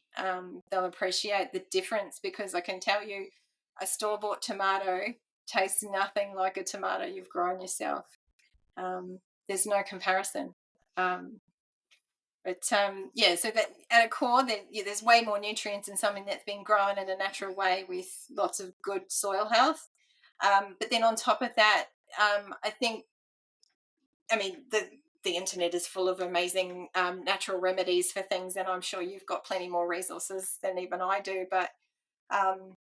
They'll appreciate the difference, because I can tell you a store-bought tomato tastes nothing like a tomato you've grown yourself. There's no comparison. But so that at a core, there's way more nutrients in something that's been grown in a natural way with lots of good soil health. But then on top of that, I think, I mean, the internet is full of amazing natural remedies for things, and I'm sure you've got plenty more resources than even I do. But um,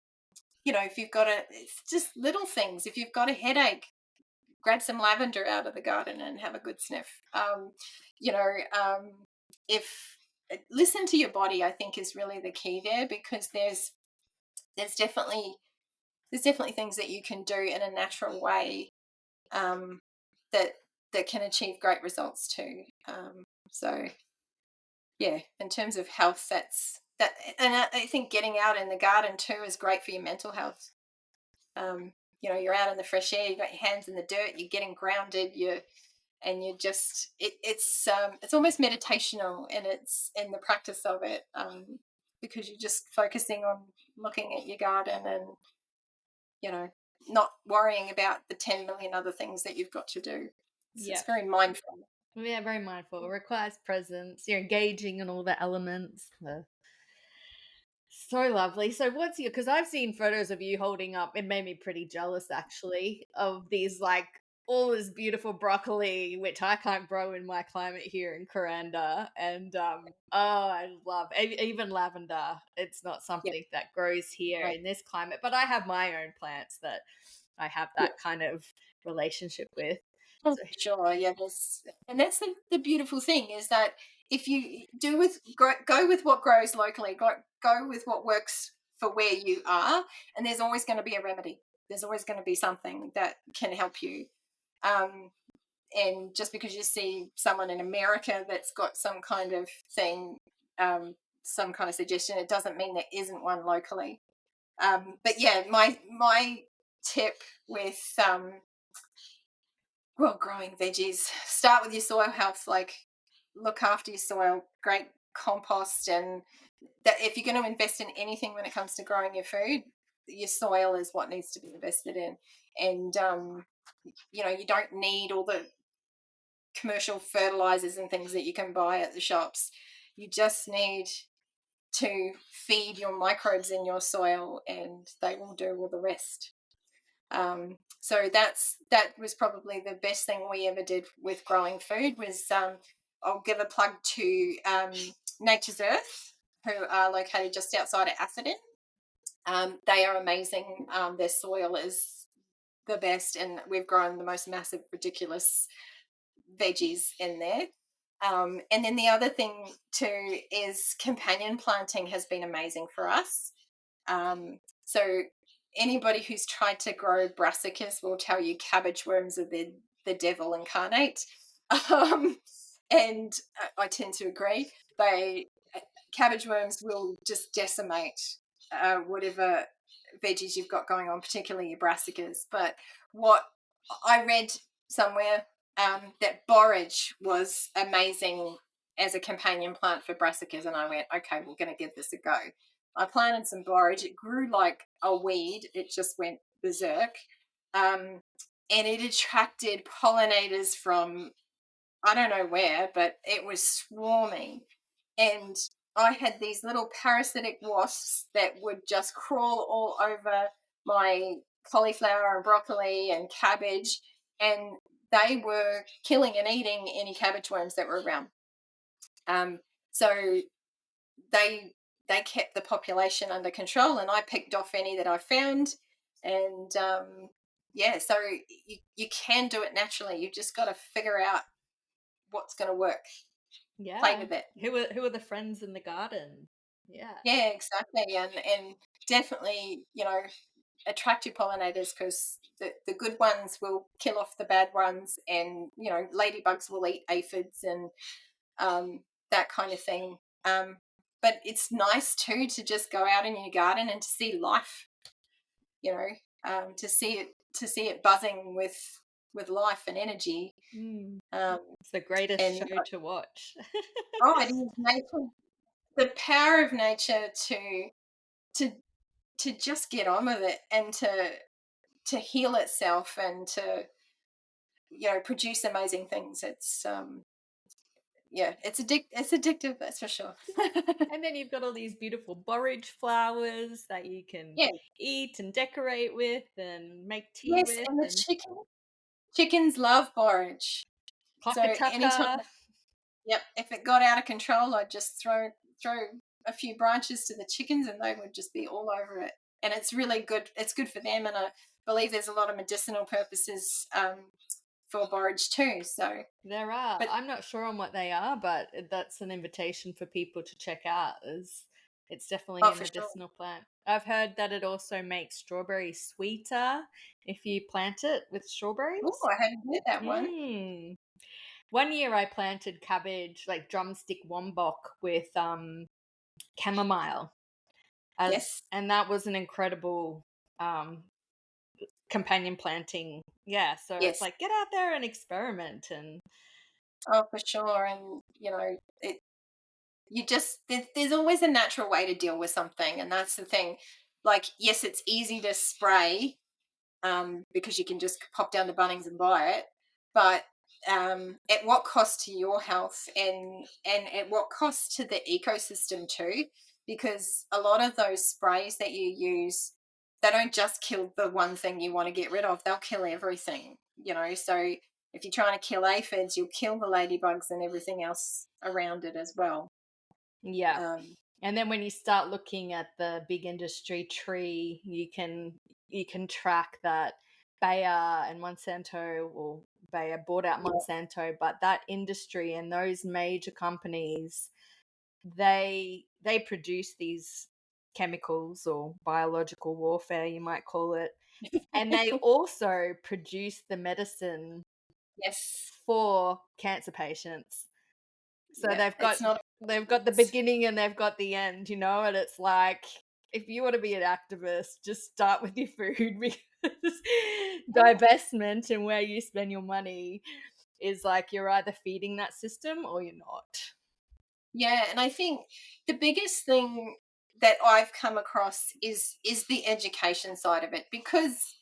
if you've got it's just little things. If you've got a headache, grab some lavender out of the garden and have a good sniff. You know, if listen to your body, I think is really the key there, because there's definitely things that you can do in a natural way, um, that can achieve great results too. So yeah, in terms of health, I think getting out in the garden too is great for your mental health. Um, you're out in the fresh air, you got your hands in the dirt, you're getting grounded, you're just it's almost meditational in the practice of it, because you're just focusing on looking at your garden and you know not worrying about the 10 million other things that you've got to do. It's Yeah. very mindful. Yeah, very mindful. It requires presence. You're engaging in all the elements. So lovely. So what's your, because I've seen photos of you holding up, it made me pretty jealous actually, of these like all this beautiful broccoli, which I can't grow in my climate here in Coranda. And oh, I love even lavender. It's not Yeah, something that grows here right. in this climate, but I have my own plants that I have Yeah. that kind of relationship with. Oh, So sure. Yeah, and that's the beautiful thing is that if you go with what grows locally, go with what works for where you are, and there's always going to be a remedy. There's always going to be something that can help you. Um, and just because you see someone in America that's got some kind of thing, some kind of suggestion, it doesn't mean there isn't one locally. But yeah, my tip with well, growing veggies, start with your soil health, like look after your soil, great compost, and that if you're going to invest in anything when it comes to growing your food, your soil is what needs to be invested in. And you don't need all the commercial fertilizers and things that you can buy at the shops. You just need to feed your microbes in your soil, and they will do all the rest. So that was probably the best thing we ever did with growing food. Was I'll give a plug to Nature's Earth, who are located just outside of Atherton. They are amazing. Their soil is the best, and we've grown the most massive, ridiculous veggies in there. And then the other thing too is companion planting has been amazing for us. So anybody who's tried to grow brassicas will tell you cabbage worms are the devil incarnate. Um, and I tend to agree. Cabbage worms will just decimate whatever veggies you've got going on, particularly your brassicas. But what I read somewhere, that borage was amazing as a companion plant for brassicas, and I went, okay, we're going to give this a go. I planted some borage. It grew like a weed. It just went berserk. And it attracted pollinators from I don't know where, but it was swarming. And I had these little parasitic wasps that would just crawl all over my cauliflower and broccoli and cabbage. And they were killing and eating any cabbage worms that were around. So they they kept the population under control, and I picked off any that I found. And yeah, so you can do it naturally. You just got to figure out what's going to work. Play yeah, with it. who are the friends in the garden? Yeah. Yeah, exactly. And definitely, attract your pollinators because the good ones will kill off the bad ones, and ladybugs will eat aphids and that kind of thing. But it's nice too to just go out in your garden and to see life. To see it buzzing with life and energy. Mm. Um, It's the greatest and show to watch. oh, it is nature. The power of nature to to just get on with it and to heal itself and to produce amazing things. It's yeah, it's addictive, that's for sure. And then you've got all these beautiful borage flowers that you can Yeah. eat and decorate with and make tea Yes, with and the and chickens love borage. So anytime, pockatucker. yep, if it got out of control, I'd just throw a few branches to the chickens and they would just be all over it. And it's really good. It's good for them, and I believe there's a lot of medicinal purposes for borage too. So, There are. but I'm not sure on what they are, but that's an invitation for people to check out as it's definitely oh, a for sure. medicinal plant. I've heard that it also makes strawberries sweeter if you plant it with Oh, strawberries. I hadn't heard that one. Mm. One year I planted cabbage, like drumstick wombok with chamomile. Yes. And that was an incredible um, companion planting. Yeah, so it's Yes. like get out there and experiment. And Oh, for sure. And it you just there's always a natural way to deal with something, and that's the thing. Like, yes, it's easy to spray, because you can just pop down to Bunnings and buy it. But at what cost to your health, and at what cost to the ecosystem too? Because a lot of those sprays that you use, they don't just kill the one thing you want to get rid of; they'll kill everything. So if you're trying to kill aphids, you'll kill the ladybugs and everything else around it as well. yeah. Um, And then when you start looking at the big industry tree, you can track that Bayer and Monsanto, or Bayer bought out yeah, Monsanto, but that industry and those major companies, they produce these chemicals or biological warfare, you might call it, and they also produce the medicine yes, for cancer patients. So yeah, it's not. they've got the beginning and they've got the end, and it's like if you want to be an activist, just start with your food because divestment and where you spend your money is like you're either feeding that system or you're not. Yeah, and I think the biggest thing that I've come across is the education side of it, because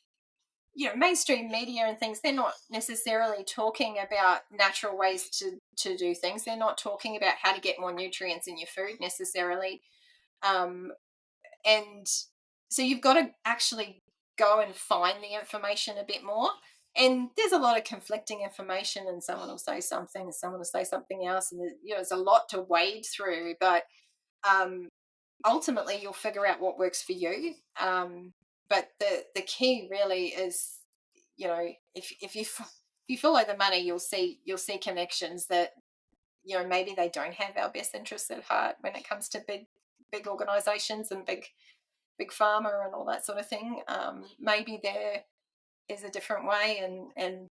mainstream media and things, they're not necessarily talking about natural ways to do things. They're not talking about how to get more nutrients in your food necessarily. Um, and so you've got to actually go and find the information a bit more. And there's a lot of conflicting information, and someone will say something and someone will say something else, and there's a lot to wade through. But um, ultimately you'll figure out what works for you. But the key really is, if you follow the money, you'll see connections that maybe they don't have our best interests at heart when it comes to big organizations and big pharma and all that sort of thing. Maybe there is a different way, and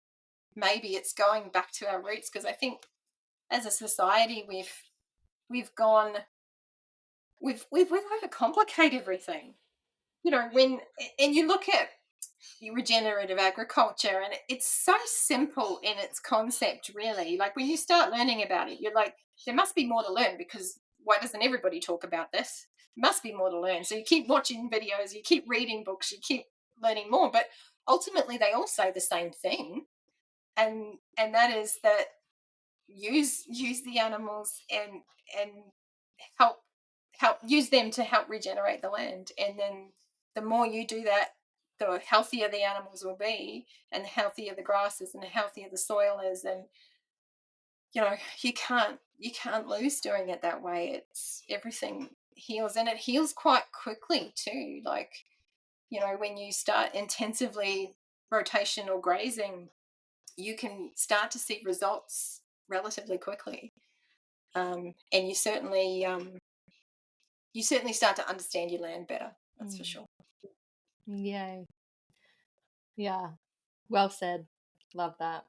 maybe it's going back to our roots, because I think as a society we've gone we've overcomplicated everything. When and you look at regenerative agriculture, and it's so simple in its concept, really. Like, when you start learning about it, you're like, there must be more to learn, because why doesn't everybody talk about this? Must be more to learn. So you keep watching videos, you keep reading books, you keep learning more, but ultimately they all say the same thing. And that is that use the animals, and help use them to help regenerate the land. And then the more you do that, the healthier the animals will be, and the healthier the grass is, and the healthier the soil is. And you can't lose doing it that way. It's everything heals, and it heals quite quickly too. Like, when you start intensively rotational grazing, you can start to see results relatively quickly. And you certainly start to understand your land better. That's for Mm. sure. Yay. Yeah. Well said. Love that.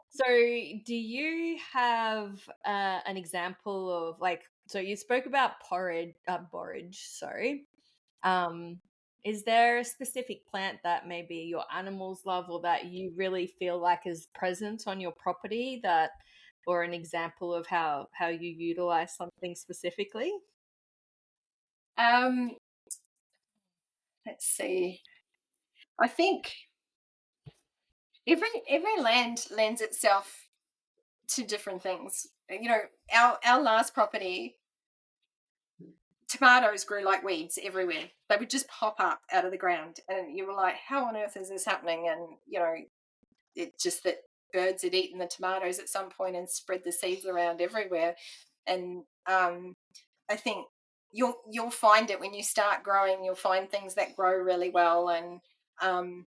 So, do you have an example of like? So you spoke about borage. Sorry. Um, is there a specific plant that maybe your animals love, or that you really feel like is present on your property, that, or an example of how you utilize something specifically? Um, let's see. I think every land lends itself to different things. Our last property, tomatoes grew like weeds everywhere. They would just pop up out of the ground, and you were like, "How on earth is this happening?" And it's just that birds had eaten the tomatoes at some point and spread the seeds around everywhere. And I think you'll find it when you start growing. You'll find things that grow really well. And um,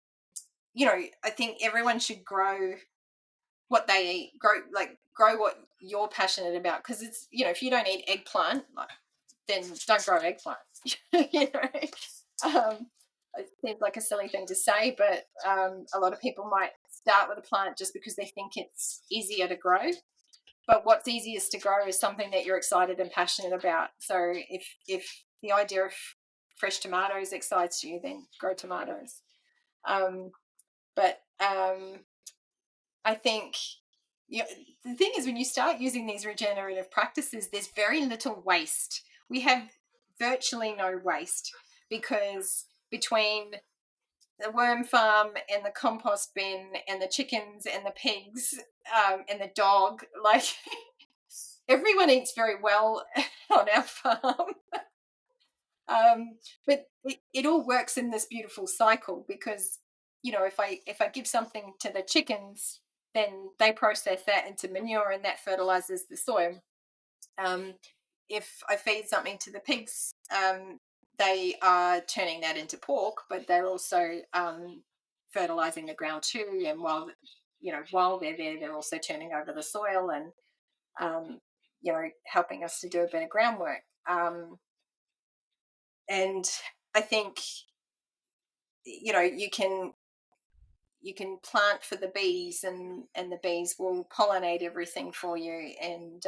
I think everyone should grow what they eat. Grow what you're passionate about, because it's if you don't eat eggplant, then don't grow eggplant. you know, it seems like a silly thing to say, but a lot of people might start with a plant just because they think it's easier to grow. but what's easiest to grow is something that you're excited and passionate about. So if the idea of fresh tomatoes excites you, then grow tomatoes. But I think, you know, the thing is, when you start using these regenerative practices, there's very little waste. We have virtually no waste, because between the worm farm and the compost bin and the chickens and the pigs, and the dog, like everyone eats very well on our farm. But it all works in this beautiful cycle, because if I give something to the chickens, then they process that into manure and that fertilizes the soil. Um, if I feed something to the pigs, they are turning that into pork, but they're also fertilizing the ground too. And while they're there, they're also turning over the soil and helping us to do a better groundwork. And I think you can plant for the bees, and the bees will pollinate everything for you, and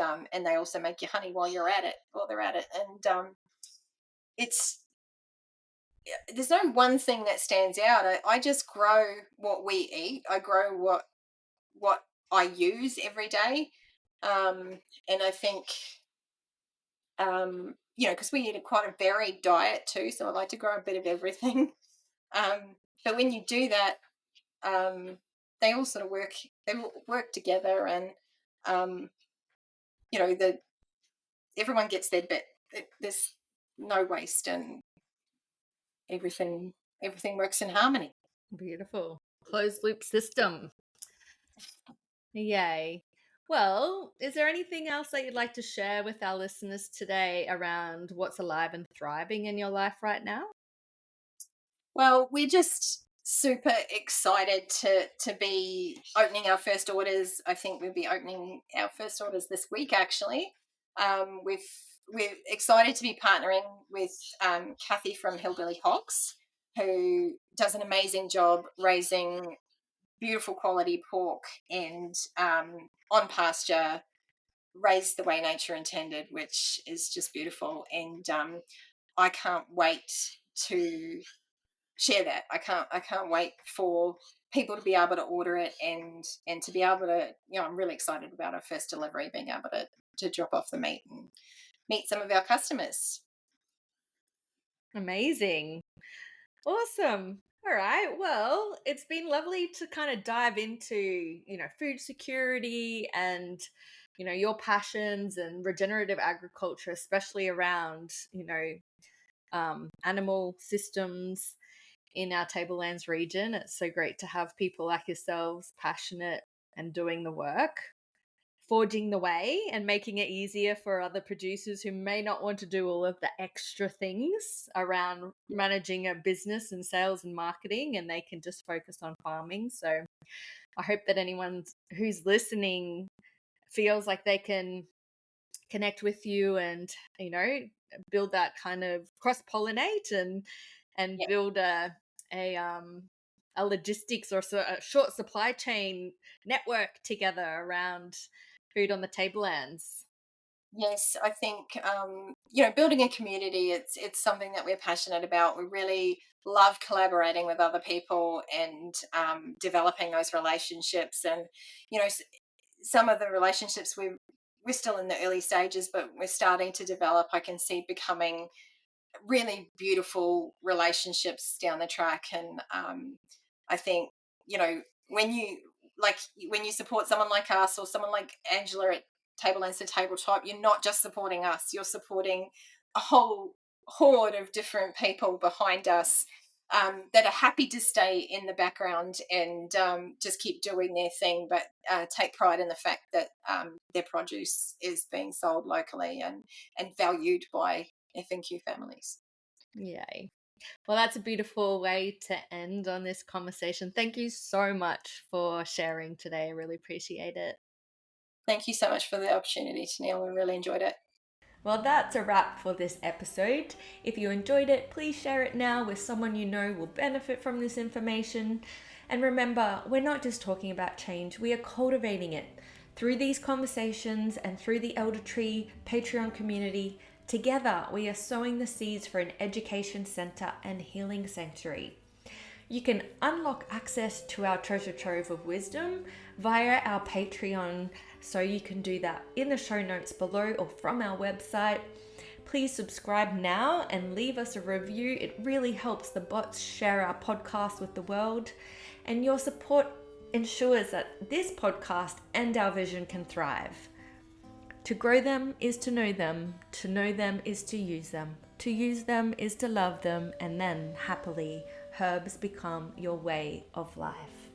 they also make you honey while they're at it. And it's there's no one thing that stands out. I just grow what we eat. I grow what I use every day. And I think because we eat quite a varied diet too, so I like to grow a bit of everything. But when you do that, they all sort of work together, and the everyone gets their bit. There's no waste, and everything works in harmony. Beautiful. Closed loop system. Yay. Well, is there anything else that you'd like to share with our listeners today around what's alive and thriving in your life right now? Well, we're just super excited to be opening our first orders. I think we'll be opening our first orders this week, actually. We're excited to be partnering with Kathy from Hillbilly Hogs, who does an amazing job raising beautiful quality pork and on pasture, raised the way nature intended, which is just beautiful. And I can't wait to share that. I can't wait for people to be able to order it, and to be able to, I'm really excited about our first delivery, being able to drop off the meat and meet some of our customers. Amazing. Awesome. All right. Well, it's been lovely to kind of dive into, food security and, your passions and regenerative agriculture, especially around, animal systems in our Tablelands region. It's so great to have people like yourselves passionate and doing the work, forging the way and making it easier for other producers who may not want to do all of the extra things around managing a business and sales and marketing, and they can just focus on farming. So I hope that anyone who's listening feels like they can connect with you and, build that kind of cross-pollinate and Yeah. build a logistics or a short supply chain network together around food on the tablelands. Yes, I think building a community. It's something that we're passionate about. We really love collaborating with other people and developing those relationships. And some of the relationships we're still in the early stages, but we're starting to develop. I can see becoming really beautiful relationships down the track. And I think when you support someone like us, or someone like Angela at Tablelands to Tabletop, you're not just supporting us, you're supporting a whole horde of different people behind us, that are happy to stay in the background and just keep doing their thing, but take pride in the fact that their produce is being sold locally and valued by FNQ families. Yay. Well, that's a beautiful way to end on this conversation. Thank you so much for sharing today. I really appreciate it. Thank you so much for the opportunity, Tennille. We really enjoyed it. Well, that's a wrap for this episode. If you enjoyed it, please share it now with someone you know will benefit from this information. And remember, we're not just talking about change, we are cultivating it. Through these conversations and through the Elder Tree Patreon community, together we are sowing the seeds for an education centre and healing sanctuary. You can unlock access to our treasure trove of wisdom via our Patreon, so you can do that in the show notes below or from our website. Please subscribe now and leave us a review. It really helps the bots share our podcast with the world, and your support ensures that this podcast and our vision can thrive. To grow them is to know them them is to use them them is to love them, and then happily herbs become your way of life.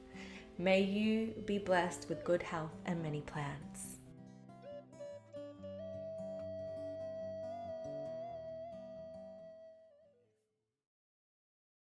May you be blessed with good health and many plants.